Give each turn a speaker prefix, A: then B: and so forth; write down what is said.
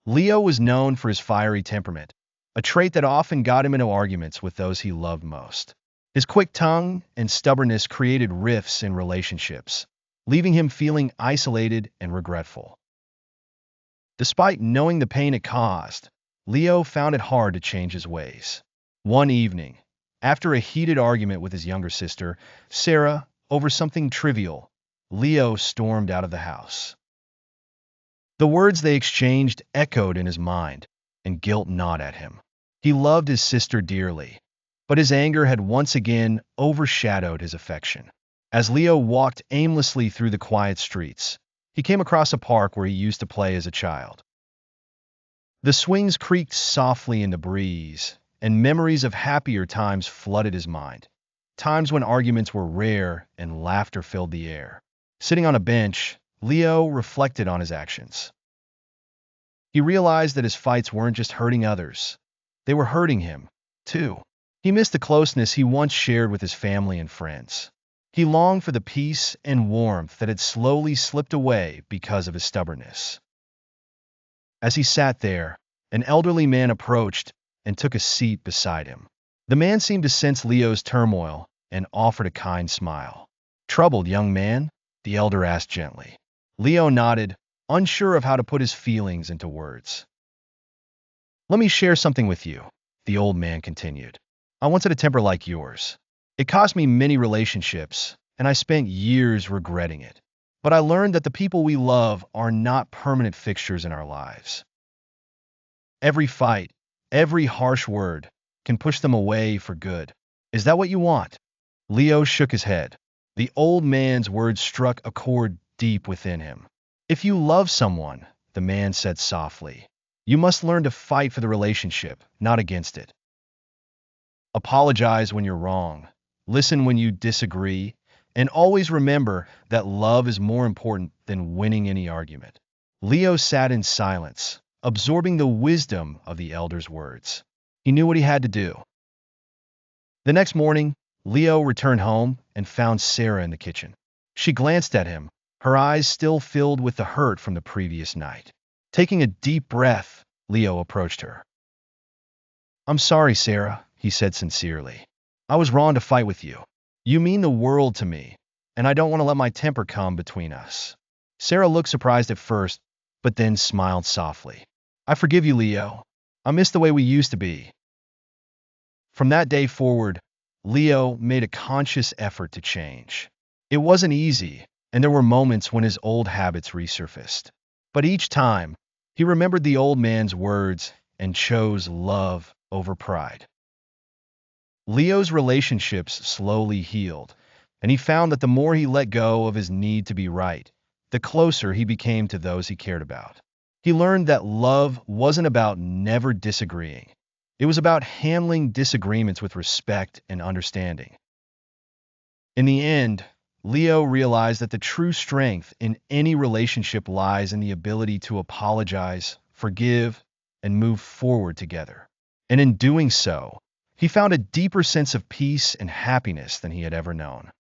A: Leo was known for his fiery temperament, a trait that often got him into arguments with those he loved most. His quick tongue and stubbornness created rifts in relationships, leaving him feeling isolated and regretful. Despite knowing the pain it caused, Leo found it hard to change his ways. One evening, after a heated argument with his younger sister, Sarah, over something trivial, Leo stormed out of the house. The words they exchanged echoed in his mind, and guilt gnawed at him. He loved his sister dearly, but his anger had once again overshadowed his affection. As Leo walked aimlessly through the quiet streets, he came across a park where he used to play as a child. The swings creaked softly in the breeze, and memories of happier times flooded his mind, times when arguments were rare and laughter filled the air. Sitting on a bench, Leo reflected on his actions. He realized that his fights weren't just hurting others, they were hurting him, too. He missed the closeness he once shared with his family and friends. He longed for the peace and warmth that had slowly slipped away because of his stubbornness. As he sat there, an elderly man approached and took a seat beside him. The man seemed to sense Leo's turmoil and offered a kind smile. "Troubled, young man?" the elder asked gently. Leo nodded, unsure of how to put his feelings into words. "Let me share something with you," the old man continued. "I once had a temper like yours. It cost me many relationships, and I spent years regretting it. But I learned that the people we love are not permanent fixtures in our lives. Every fight, every harsh word, can push them away for good. Is that what you want?" Leo shook his head. The old man's words struck a chord deep within him. "If you love someone," the man said softly, "you must learn to fight for the relationship, not against it. Apologize when you're wrong. Listen when you disagree, and always remember that love is more important than winning any argument." Leo sat in silence, absorbing the wisdom of the elder's words. He knew what he had to do. The next morning, Leo returned home and found Sarah in the kitchen. She glanced at him, her eyes still filled with the hurt from the previous night. Taking a deep breath, Leo approached her. "I'm sorry, Sarah," he said sincerely. "I was wrong to fight with you. You mean the world to me, and I don't want to let my temper come between us." Sarah looked surprised at first, but then smiled softly. "I forgive you, Leo. I miss the way we used to be." From that day forward, Leo made a conscious effort to change. It wasn't easy, and there were moments when his old habits resurfaced. But each time, he remembered the old man's words and chose love over pride. Leo's relationships slowly healed, and he found that the more he let go of his need to be right, the closer he became to those he cared about. He learned that love wasn't about never disagreeing. It was about handling disagreements with respect and understanding. In the end, Leo realized that the true strength in any relationship lies in the ability to apologize, forgive, and move forward together. And in doing so, he found a deeper sense of peace and happiness than he had ever known.